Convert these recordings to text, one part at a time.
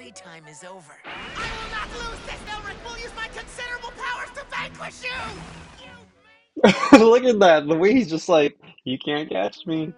playtime is over. I will not lose this! Elric will use my considerable powers to vanquish you! Look at that. The way he's just like, you can't catch me.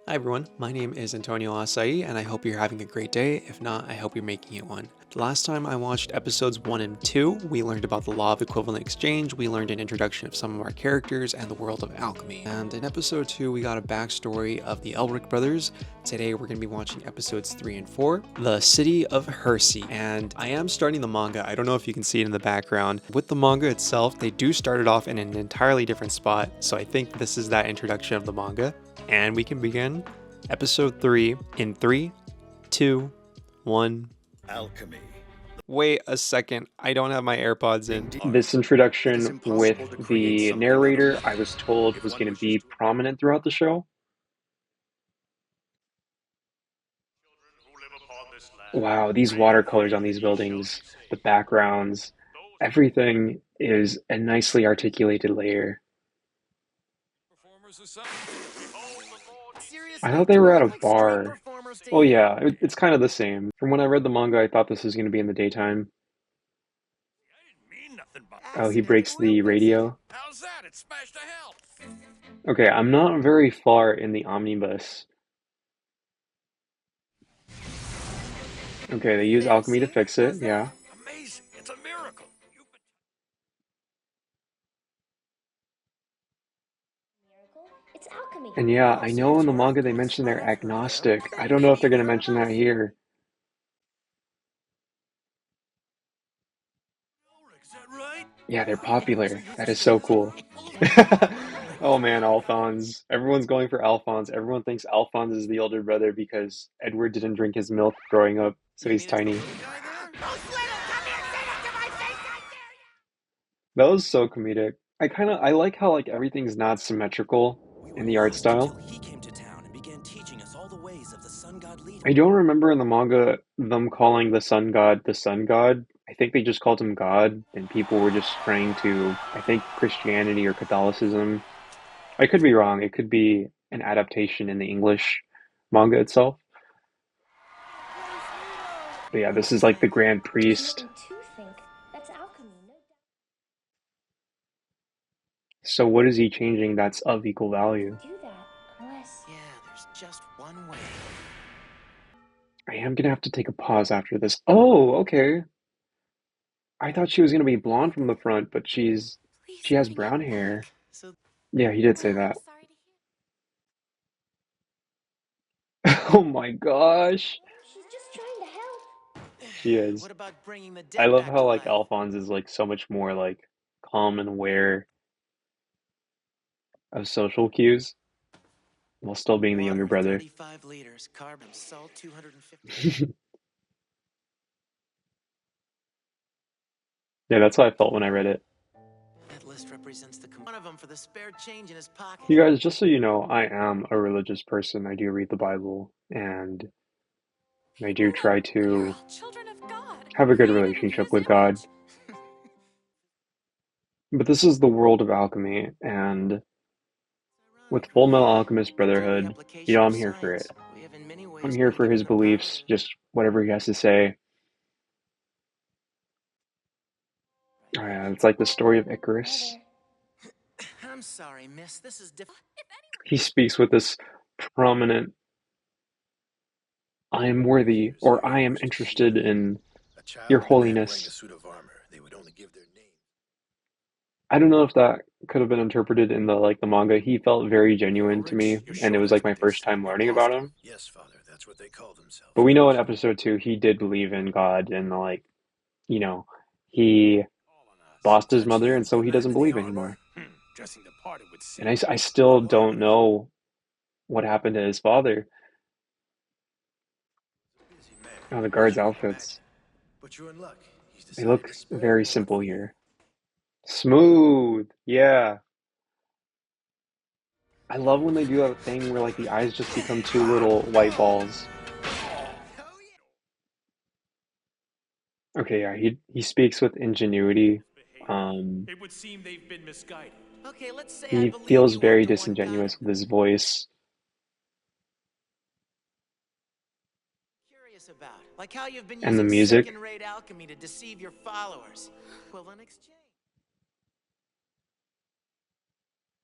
Hi everyone, my name is Antonio Asai, and I hope you're having a great day. If not, I hope you're making it one. The last time I watched episodes 1 and 2, we learned about the law of equivalent exchange, we learned an introduction of some of our characters, and the world of alchemy. And in episode 2, we got a backstory of the Elric brothers. Today we're going to be watching episodes 3 and 4, The City of Hersey. And I am starting the manga. I don't know if you can see it in the background. With the manga itself, they do start it off in an entirely different spot, so I think this is that introduction of the manga. And we can begin episode 3 in 3, 2, 1. Alchemy. Wait a second, I don't have my AirPods in. This introduction with the narrator, I was told, was going to be prominent throughout the show. Wow, these watercolors on these buildings, the backgrounds, everything is a nicely articulated layer. I thought they were at a bar. Oh yeah, it's kind of the same. From when I read the manga, I thought this was going to be in the daytime. Oh, he breaks the radio. How's that? It smashed to hell. Okay, I'm not very far in the omnibus. Okay, they use alchemy to fix it, yeah. Amazing. It's a miracle. It's alchemy. And yeah, I know in the manga they mention they're agnostic. I don't know if they're going to mention that here. Is that right? Yeah, they're popular. That is so cool. Oh man, Alphonse. Everyone's going for Alphonse. Everyone thinks Alphonse is the older brother because Edward didn't drink his milk growing up, so he's tiny. That was so comedic. I like how like everything's not symmetrical in the art style. He came to town and began teaching us all the ways of the sun god leader. I don't remember in the manga them calling the sun god the sun god. I think they just called him God, and people were just praying to, I think, Christianity or Catholicism. I could be wrong. It could be an adaptation in the English manga itself. But yeah, this is like the Grand Priest. That's alchemy. So what is he changing that's of equal value? Do that unless Yeah, there's just one way. I am gonna have to take a pause after this. Oh, okay. I thought she was gonna be blonde from the front, but she has brown hair. So Yeah, he did say that. sorry to hear. Oh my gosh. She's just trying to help. She is. what about bringing the I dead love back how to like life? Alphonse is like so much more like calm and aware of social cues while still being the younger Water, brother. 35 liters, carbon, salt, 250. Yeah, that's how I felt when I read it. That list represents one of them for the spare change in his pocket. You guys, just so you know, I am a religious person. I do read the Bible and I do try to Children of God. have a good relationship with God. But this is the world of alchemy, and with Fullmetal Alchemist Brotherhood, you know, I'm here for it. I'm here for his beliefs, just whatever he has to say. Oh yeah, it's like the story of Icarus. I'm sorry, miss. This is different. He speaks with this prominent, I am worthy, or I am interested in your holiness. I don't know if that could have been interpreted in the manga. He felt very genuine to me, and it was like my first time learning about him. Yes, Father, that's what they call themselves. But we know in episode 2 he did believe in God, and like, you know, he lost his mother, and so he doesn't believe anymore. Dressing the part, it would seem. And I still don't know what happened to his father. Oh, the guards' outfits. But you're in luck. They look very simple here. Smooth, yeah. I love when they do that thing where like the eyes just become two little white balls. Okay, yeah, he speaks with ingenuity. It would seem they've been misguided. Okay, let's say I He believe feels you very up to one disingenuous guy. with his voice. Curious about? Like how you've been And the using music. second-rate alchemy to deceive your followers. Equivalent exchange.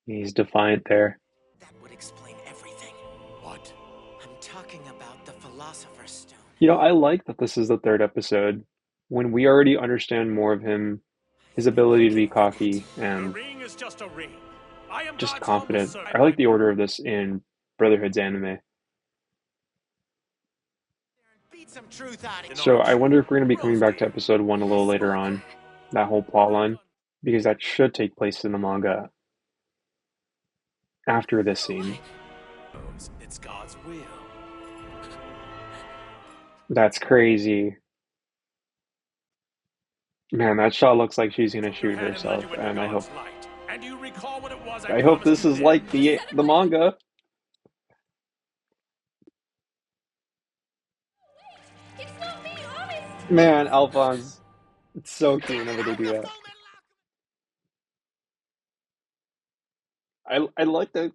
He's defiant there. That would explain everything. What? I'm talking about the Philosopher's Stone. You know, I like that this is the third episode. When we already understand more of him, his ability to be cocky The and ring is just a ring. I am just God's humble confident. servant. I like the order of this in Brotherhood's anime. Beat some truth out of you. So I wonder if we're going to be coming Rose back to dear. episode 1 a little later on, that whole plot line, because that should take place in the manga after this scene. Rose, it's God's will. That's crazy. Man, that shot looks like she's going to Took your shoot hand and led herself, you into and God's light. And do you recall what it was I I hope promised this you is then? like the manga. It's not me, honest! Man, Alphonse, it's so cute whenever they do that. I like that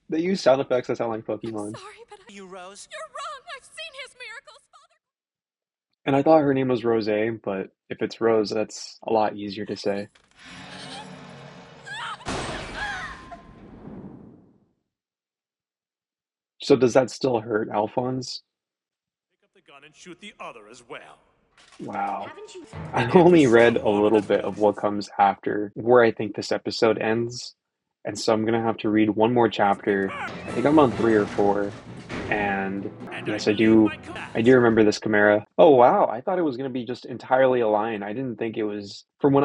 they use sound effects that sound like Pokemon. Sorry, but You, Rose? you're wrong. I've seen his miracles, Father. And I thought her name was Rose, but if it's Rose, that's a lot easier to say. So does that still hurt, Alphonse? Pick up the gun and shoot the other as well. Wow. Haven't you? I And every only read son a wanted little that bit of what comes after where I think this episode ends, and so I'm gonna have to read one more chapter. I think I'm on 3 or 4, and And yes, I believe my I do remember this Chimera. Oh wow, I thought it was gonna be just entirely a lion. I didn't think it was. From when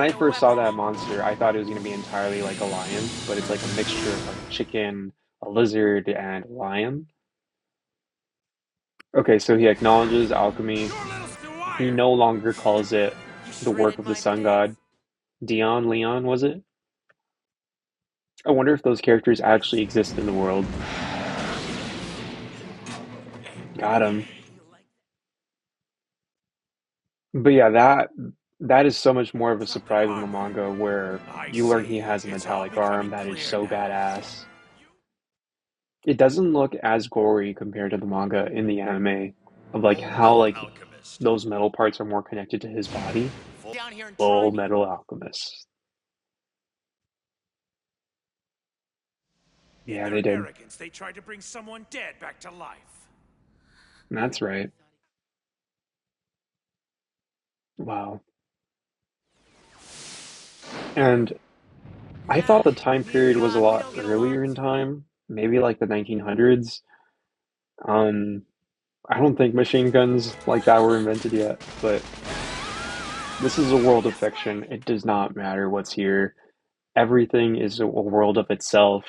I first saw that monster, I thought it was gonna be entirely like a lion, but it's like a mixture of like a chicken, a lizard, and a lion. Okay, so he acknowledges alchemy. Your little He Squire! no longer calls it You the work shredded of the my sun faith. god. Leon, was it? I wonder if those characters actually exist in the world. Got him. But yeah, that is so much more of a surprise in the manga where I you learn see. he has a It's all metallic arm becoming that is clear so now. badass. It doesn't look as gory compared to the manga in the anime of like how Fullmetal like Alchemist. those metal parts are more connected to his body. Down here and try Full me. Metal Alchemist. In Yeah, their they did. arrogance, they tried to bring someone dead back to life. That's right. Wow. And I thought the time period was a We lot don't get along. earlier in time, maybe like the 1900s. Um, I don't think machine guns like that were invented yet, but this is a world of fiction. It does not matter what's here. Everything is a world of itself.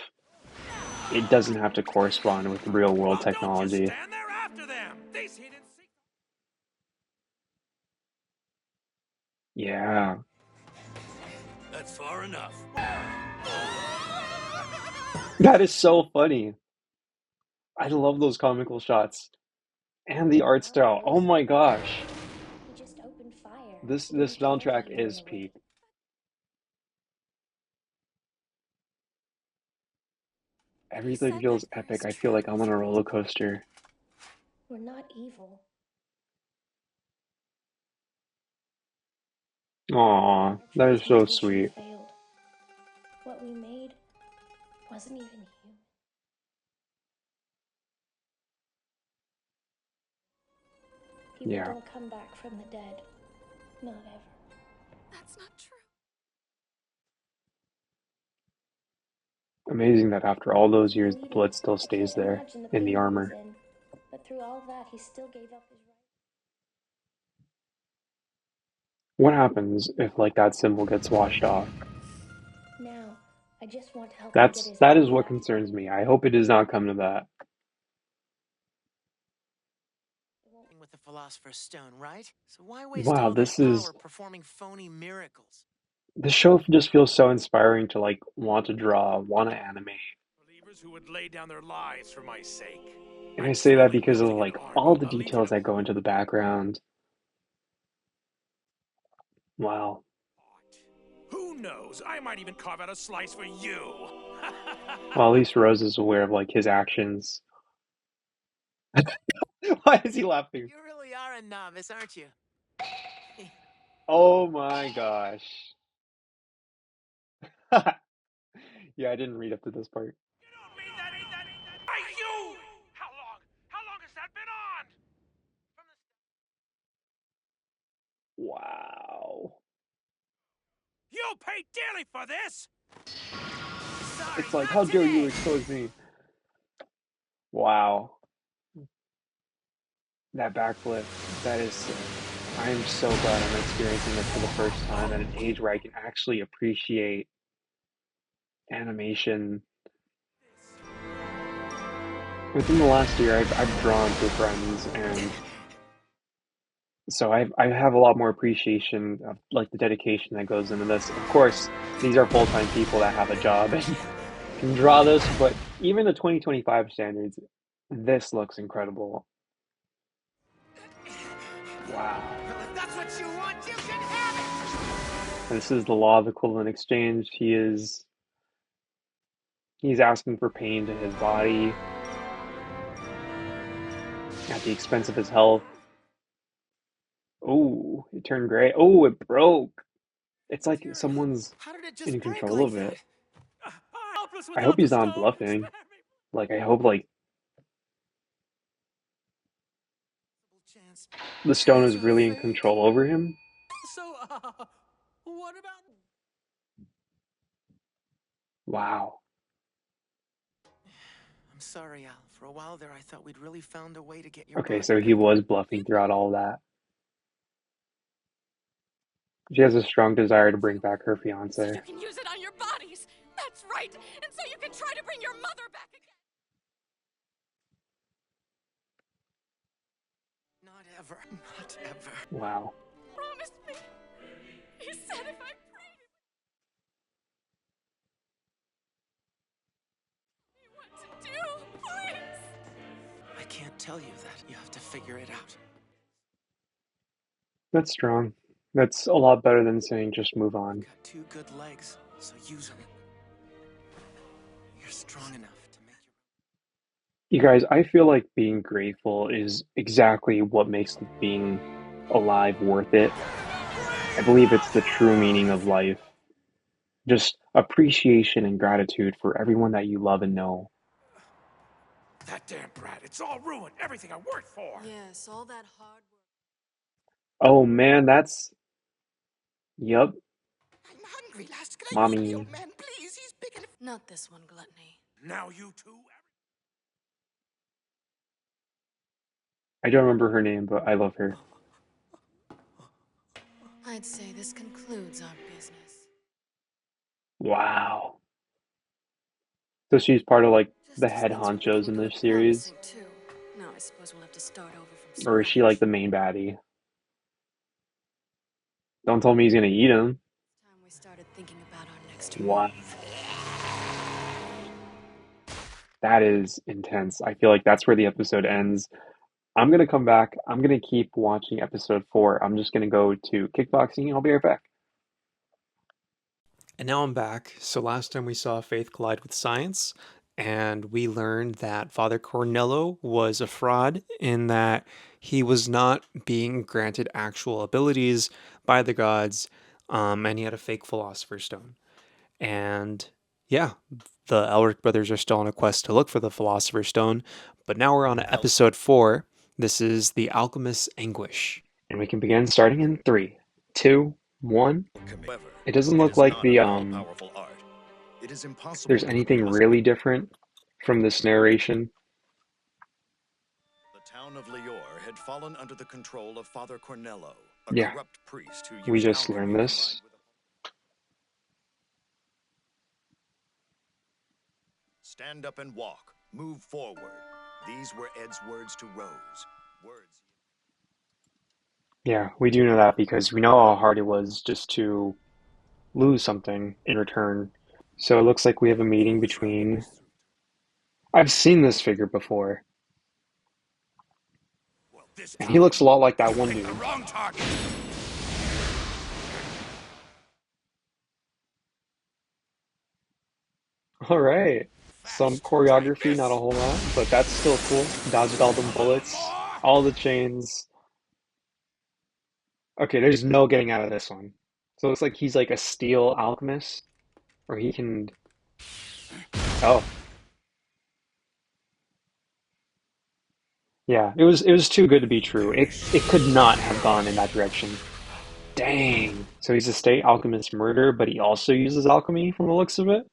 It doesn't have to correspond with real world Well, don't you technology. stand there after them! These hidden secrets. Yeah, That's far enough. that is so funny. I love those comical shots and the art style. Oh my gosh. He just opened fire. This Didn't care soundtrack that you is knew it. peak. He Everything said feels that there epic. is I feel like I'm on a truth. roller coaster. We're not evil. Aw, that is so Transmutation sweet. failed. What we made wasn't even human. People Yeah, don't come back from the dead. Not ever. That's not true. amazing that after all those years, the Bleeding. blood still I stays can't there imagine the in the pain he was armor. in. But through all that, he still gave up his right. What happens if like that symbol gets washed off? Now, I just want to help him get his That is body what back concerns together. me. I hope it does not come to that. With the Philosopher's Stone, right? So why waste Wow, all that power performing phony miracles? this show just feels so inspiring to like want to draw, want to animate. Believers who would lay down their lives for my sake. And I I'm say that truly because of building an like all army, the a legion details of that go into the background. Wow. Who knows? I might even carve out a slice for you. Well, at least Rose is aware of like his actions. Why is he laughing? You really are a novice, aren't you? Oh my gosh. Yeah, I didn't read up to this part. You don't mean that. Hey, you! How long? How long has that been on? From the... Wow. You'll pay dearly for this! Sorry, It's like, not how dare you today. expose me? Wow. That backflip, that is sick. I am so glad I'm experiencing this for the first time at an age where I can actually appreciate animation. Within the last year, I've drawn for friends, and so I have a lot more appreciation of like the dedication that goes into this. Of course, these are full-time people that have a job and can draw this, but even the 2025 standards, this looks incredible. Wow. Well, if that's what you want, you can have it! This is the law of equivalent exchange. He's asking for pain to his body at the expense of his health. Oh, it turned gray. Oh, it broke. It's like someone's How did it just in break control like of it. that? Helpless I hope without the he's not stone. bluffing. Spare me. Like, I hope, like, Chance. the stone is really in control over him. So, what about... Wow. I'm sorry, Al. For a while there, I thought we'd really found a way to get your Okay, body so he back. was bluffing throughout all that. She has a strong desire to bring back her So fiance. you can use it on your bodies. That's right. And so you can try to bring your mother back again. Not ever. Not ever. Wow. Promise me. He said if I prayed what to do, please. I can't tell you that. You have to figure it out. That's strong. That's a lot better than saying just move on. Got two good legs, so use them. You're strong enough to make your... You guys, I feel like being grateful is exactly what makes being alive worth it. I believe it's the true meaning of life. Just appreciation and gratitude for everyone that you love and know. That damn brat. It's all ruined. Everything I worked for. Yes, all that hard work. Oh man, that's... Yup, I'm hungry, last. Can I hold the mommy. old man, please? He's big enough. Not this one, Gluttony. Now you two. I don't remember her name, but I love her. I'd say this concludes our business. Wow. So she's part of like Just the as head things were honchos in looking this good, series? promising too. Now I suppose we'll have to start over from Or is she like the main baddie? Don't tell me he's gonna eat him. time we started thinking about our next Wow. move. That is intense. I feel like that's where the episode ends. I'm gonna come back. I'm gonna keep watching episode 4. I'm just gonna go to kickboxing. I'll be right back. And now I'm back. So last time we saw faith collide with science, and we learned that Father Cornello was a fraud in that he was not being granted actual abilities by the gods, and he had a fake philosopher's stone. And yeah, the Elric brothers are still on a quest to look for the philosopher's stone, but now we're on to episode 4. This is the Alchemist's Anguish. And we can begin starting in 3, 2, 1. However, It doesn't it look is like not the an all-powerful art. It is impossible there's to anything grasp really different from this narration. The town of Lior had fallen under the control of Father Cornello, a Yeah, corrupt priest who we used just alchemy learned this. combined with stand up and walk, move forward. These were Ed's words to Rose. Words. Yeah, we do know that because we know how hard it was just to lose something in return. So it looks like we have a meeting between... I've seen this figure before, Well, this and he time, looks a lot like that you one picked the dude. wrong target. All right, some Fast. Try choreography, not a this. whole lot, but that's still cool. Dodged all them A little bullets. more. All the chains. Okay, there's no getting out of this one. So it looks like he's like a steel alchemist, or he can. Oh, yeah. It was too good to be true. It could not have gone in that direction. Dang. So he's a state alchemist murderer, but he also uses alchemy from the looks of it?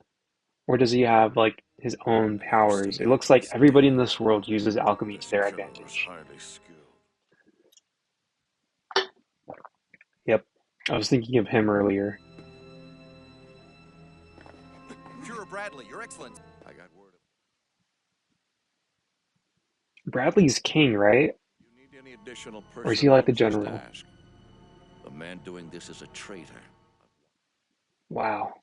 Or does he have like his own powers? It looks like everybody in this world uses alchemy to their advantage. Yep. I was thinking of him earlier. Fuhrer Bradley, Your Excellency. I got word of Bradley's king, right? you need any additional Or is he like personnel, the just general? ask. The man doing this is a traitor. Wow.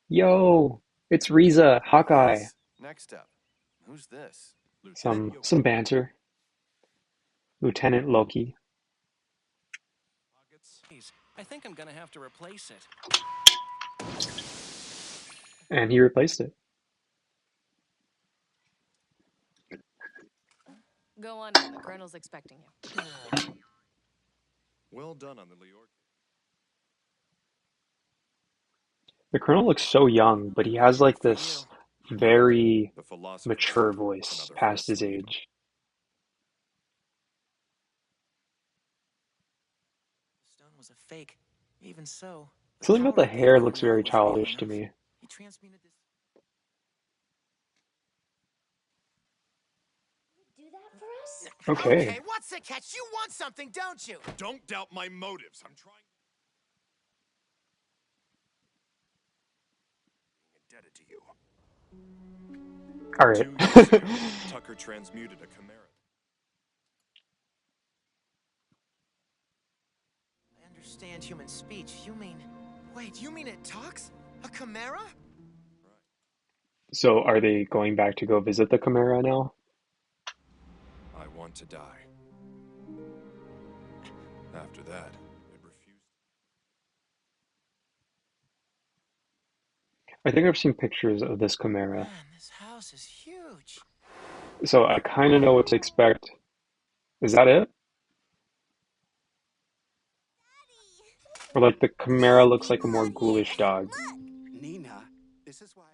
Yo, it's Riza, Hawkeye. Yes. Next up. Who's this? Lieutenant Some banter. Lieutenant Loki. I think I'm gonna have to replace it. And he replaced it. Go on in. The colonel's expecting you. Well done on the Leor. The Colonel looks so young, but he has like For you. this very The philosopher's mature stone. voice Another past his first. age. The stone was a fake. Even so, the Something about power the it gave hair looks Cornell very was real childish to enough. me. He transmuted this. Do that for us? Okay. Okay, what's the catch? You want something, don't you? Don't doubt my motives. I'm trying. Indebted to you. All right. 2 years ago, Tucker transmuted a chimera. I understand human speech. You mean... Wait, you mean it talks? A chimera? So are they going back to go visit the Chimera now? I want to die. After that, it refused. I think I've seen pictures of this Chimera. Man, this house is huge. So I kind of know what to expect. Is that it? Or like the Chimera looks like a more ghoulish dog. Nina, this is why.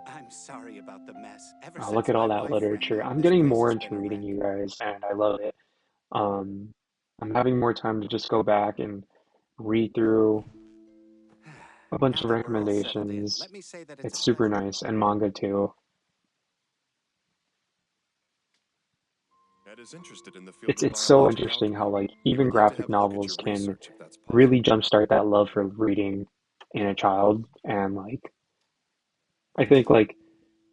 I'm sorry about the mess. Ever Oh, look since at all my that wife ran literature. out, I'm this getting place more has into been a reading wreck. you guys, and I love it. Um, I'm having more time to just go back and read through a bunch Now of that we're all settled in, recommendations. let me say that it's It's a super pleasure. nice, and manga too. Ed is interested in the field It's of it's so biologic interesting how alchemy. like We even would like to graphic have a look at novels your can research if that's really possible. jumpstart that love for reading in a child, and like I think like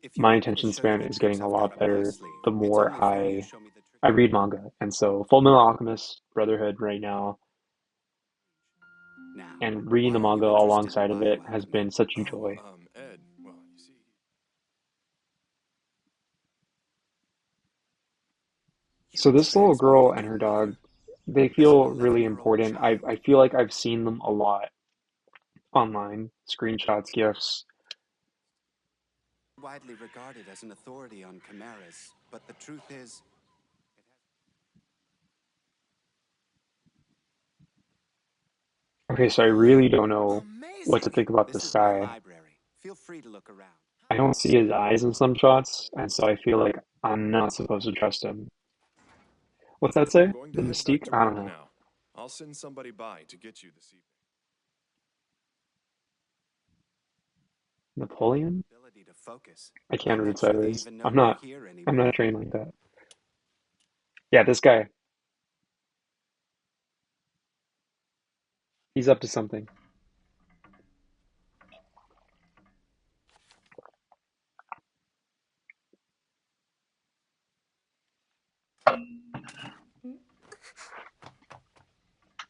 If you my want me to attention show you span the is tricks getting a I've got lot up my better sleeve, the it's more only fair you show me the I trick. read manga. And so Fullmetal Alchemist Brotherhood right now, Now, and reading why the are you manga interested in alongside of it has bioalchemy? been such a Oh, joy. Ed, well, you see, So human this little girl transmuting and a her mother. dog, they As an feel really 11-year-old important. I child, feel like I've seen them a lot online, screenshots, GIFs. widely regarded as an authority on chimeras, but the truth is, Okay, so I really don't know what to Amazing. think about this this is my guy. library. Feel free to look around. I don't see his eyes in some shots, and so I feel like I'm not supposed to trust him. What's that I'm say? going The to head back Mystique? to I don't work know. now. I'll send somebody by to get you this evening. Napoleon? Ability to focus. I can't I'm read not sure they sideways. even know I'm we're not. here I'm anymore. not trained like that. Yeah, this guy. He's up to something.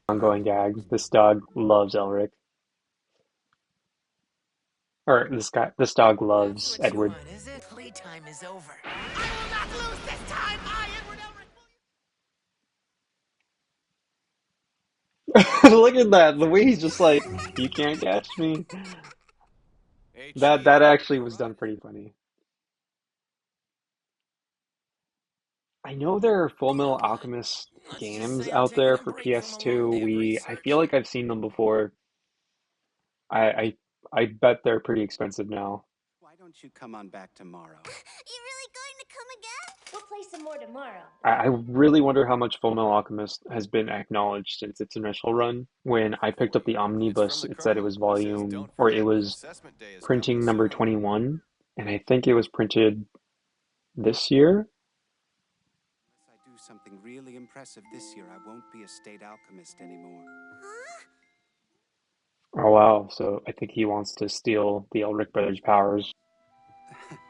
Ongoing gag. This dog loves Elric. Or this dog That's loves what you Edward. want, is it? Playtime is over. I will not lose this time! I, Edward Elric, will you... Look at that. The way he's just like, you can't catch me. Hey, That Chief. that actually You was done arrived. pretty funny. I know there are Fullmetal Alchemist Let's just games say I'm out taking there a for break from a long PS2. day of I research. feel like I've seen them before. I I, I bet they're pretty expensive now. Why don't you come on back tomorrow? You really going to come again? We'll play some more tomorrow. I really wonder how much Fullmetal Alchemist has been acknowledged since its initial run. When I picked up the It's from omnibus, the it said it Colonel. was He says, volume, don't or it forget, was assessment day is coming printing number soon. 21, and I think it was printed this year. Unless I do something really impressive this year, I won't be a state alchemist anymore. Huh? Oh wow, so I think he wants to steal the Elric brothers' powers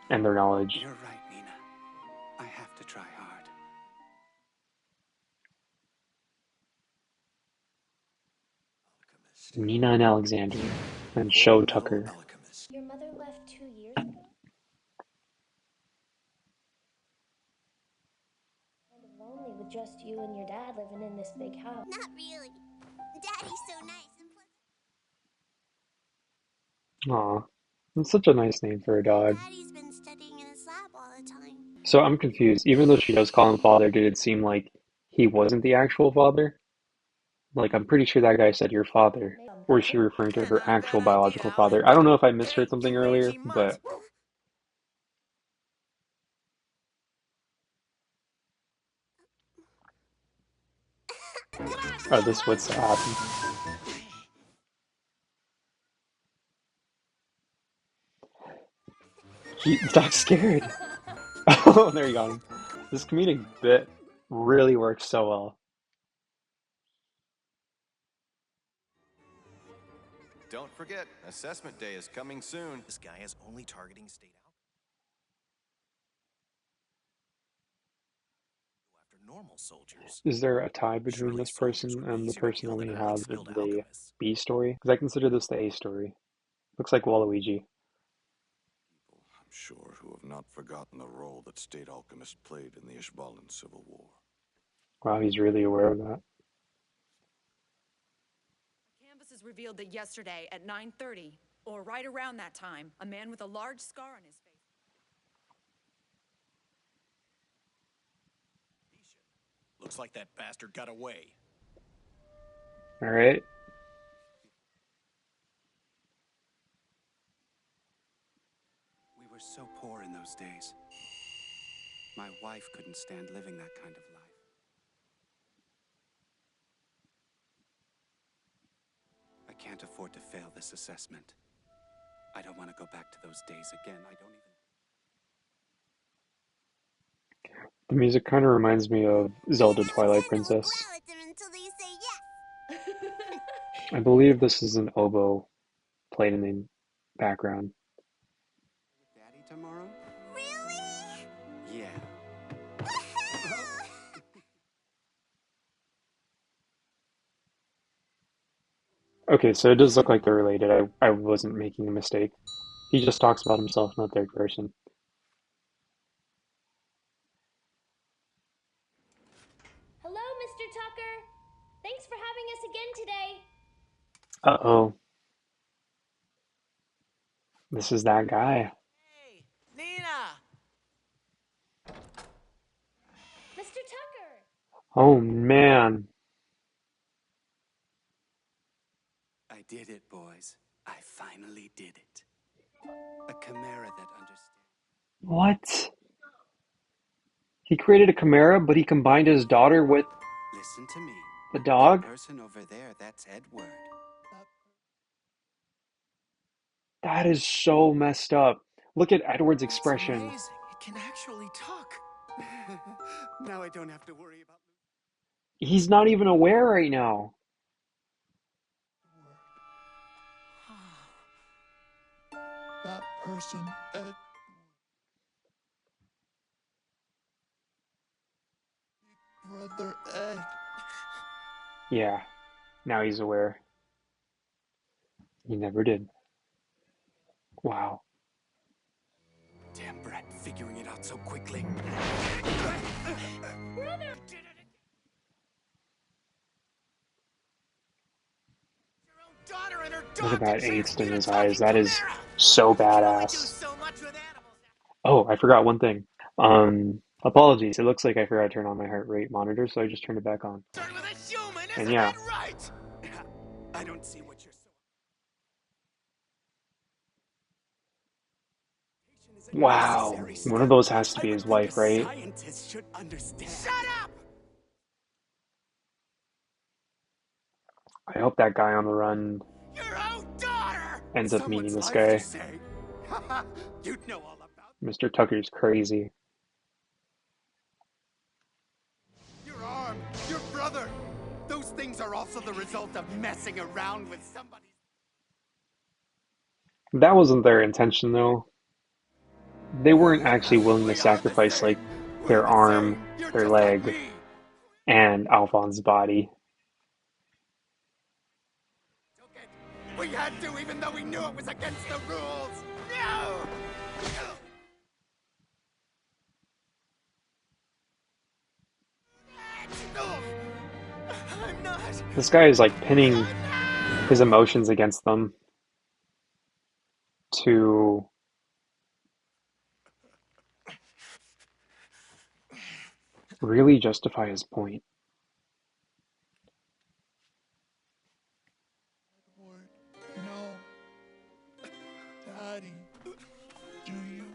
and their knowledge. You're right, Nina. I have to try hard. Alchemist. Nina and Alexander, and Full Show Metal Tucker. Alchemist. Your mother left 2 years ago? Kind of lonely with just you and your dad living in this big house. Not really. Daddy's so nice and Aw, that's such a nice name for a dog. Daddy's been studying in his lab all the time. So I'm confused. Even though she does call him father, did it seem like he wasn't the actual father? Like, I'm pretty sure that guy said your father. Or is she referring to Yeah, her not a bad actual idea, biological Alan. father? I don't know if I misheard Hey, something you earlier, mangy mutt. but this would still happen. The dog's scared. Oh, there you got him. This comedic bit really works so well. Don't forget, assessment day is coming soon. This guy is only targeting state after normal soldiers. Is there a tie between Surely this soldiers person would be and the easier to person that kill than we a highly have in skilled the alchemist. B story? Because I consider this the A story. Looks like Waluigi. People, I'm sure, who have not forgotten the role that state alchemists played in the Ishbalan Civil War. Wow, he's really aware of that. Canvases revealed that yesterday at 9:30, or right around that time, a man with a large scar on his face. Looks like that bastard got away. All right. We were so poor in those days. My wife couldn't stand living that kind of life. I can't afford to fail this assessment. I don't want to go back to those days again. I don't even... The music kind of reminds me of Zelda Twilight Princess. Growl at them until they say yes. I believe this is an oboe played in the background. Daddy tomorrow? Really? Yeah. Okay, so it does look like they're related. I wasn't making a mistake. He just talks about himself in the third person. Hello, Mr. Tucker. Thanks for having us again today. Uh-oh. This is that guy. Hey, Nina! Mr. Tucker! Oh, man. I did it, boys. I finally did it. A chimera that understands. What? He created a chimera, but he combined his daughter with Listen to me. the dog? That person over there, that's Edward. That is so messed up. Look at Edward's expression. Amazing. It can actually talk. Now I don't have to worry about... He's not even aware right now. That person, Ed. Brother Ed. Yeah, now he's aware. He never did. Wow. Damn brat, figuring it out so quickly. Brother! Your own daughter and her Look at dog that to angst in transmute a his eyes. talking That is chimera! so You can only do badass. so much with animals. Oh, I forgot one thing. Apologies. It looks like I forgot to turn on my heart rate monitor, so I just turned it back on. Concerned with a human, And isn't yeah, that right? I don't see what you're so. Is a wow. necessary One of step. those has to I be would his think a wife, right? scientist should understand. Shut up! I hope that guy on the run Your own daughter! ends up meeting Someone's this life, you guy. say? You'd know all about Mr. Tucker's crazy. your arm, your brother. Those things are also the result of messing around with somebody. That wasn't their intention, though. They weren't actually willing to We are the sacrifice, like, same. We're their the arm, same. You're their just like leg, me. and Alphonse's body. Took it. We had to, even though we knew it was against the rules. No! I'm not. This guy is, like, pinning his emotions against them to really justify his point. No. Daddy, do you?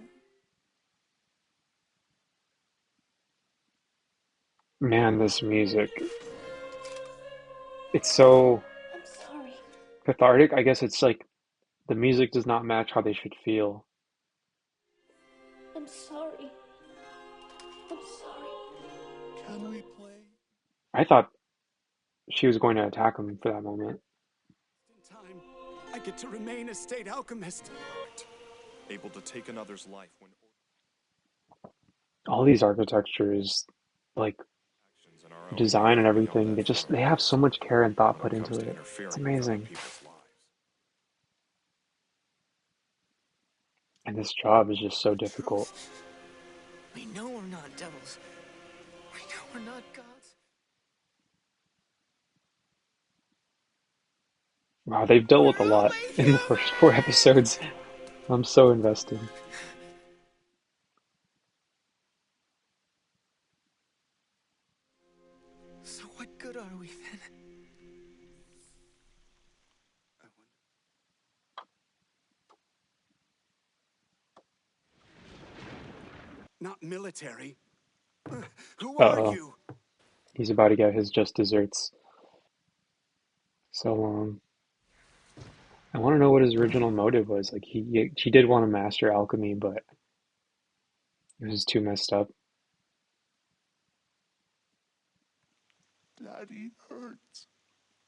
Man, this music. It's so I'm sorry. cathartic. I guess it's like the music does not match how they should feel. I'm sorry. I'm sorry. Can we play? I thought she was going to attack him for that moment. In time, I get to remain a state alchemist. Able to take another's life when All these architectures, like actions in our own design and may be beyond everything, that they have so much care and thought when put it comes into to it. It's interfering with other amazing. people's lives. And this job is just so difficult. We know we're not devils. We know we're not gods. Wow, they've dealt with a We're lot only in the first 4 episodes. I'm so invested. So what good are we then? Not military. Who are Uh-oh. you? He's about to get his just desserts. So long. I want to know what his original motive was. Like he did want to master alchemy, but it was too messed up. Daddy hurts.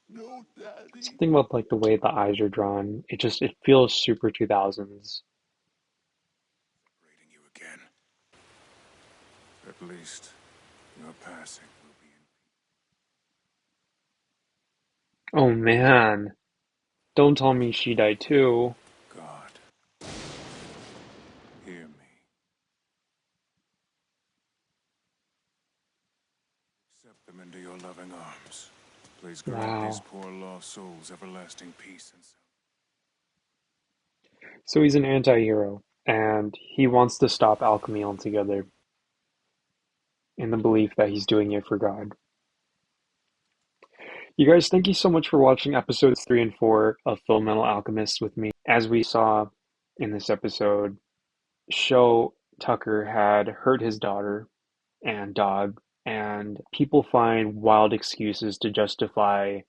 No, Daddy. Something about like the way the eyes are drawn. It feels super 2000s. Rating you again. At least your passing will be in Oh man. Don't tell me she died too. God. Hear me. Accept them into your loving arms. Please grant these Wow. poor lost souls everlasting peace and So he's an anti-hero, and he wants to stop alchemy altogether in the belief that he's doing it for God. You guys, thank you so much for watching episodes 3 and 4 of Fullmetal Alchemist with me. As we saw in this episode, Sho Tucker had hurt his daughter and dog, and people find wild excuses to justify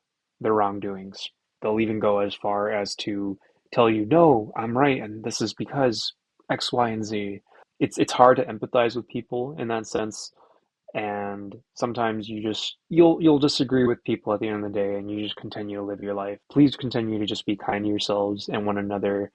their wrongdoings. They'll even go as far as to tell you, no, I'm right, and this is because X, Y, and Z. It's hard to empathize with people in that sense, and sometimes you'll disagree with people at the end of the day, and you just continue to live your life. Please continue to just be kind to yourselves and one another.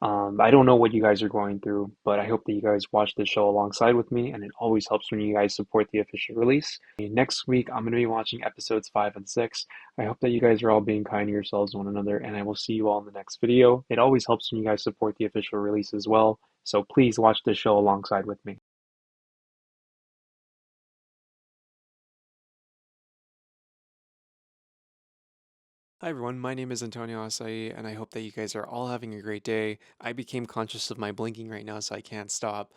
I don't know what you guys are going through, but I hope that you guys watch this show alongside with me, and it always helps when you guys support the official release. Next week, I'm going to be watching episodes 5 and 6. I hope that you guys are all being kind to yourselves and one another, and I will see you all in the next video. It always helps when you guys support the official release as well, so please watch this show alongside with me. Hi everyone, my name is Antonio Asai, and I hope that you guys are all having a great day. I became conscious of my blinking right now, so I can't stop.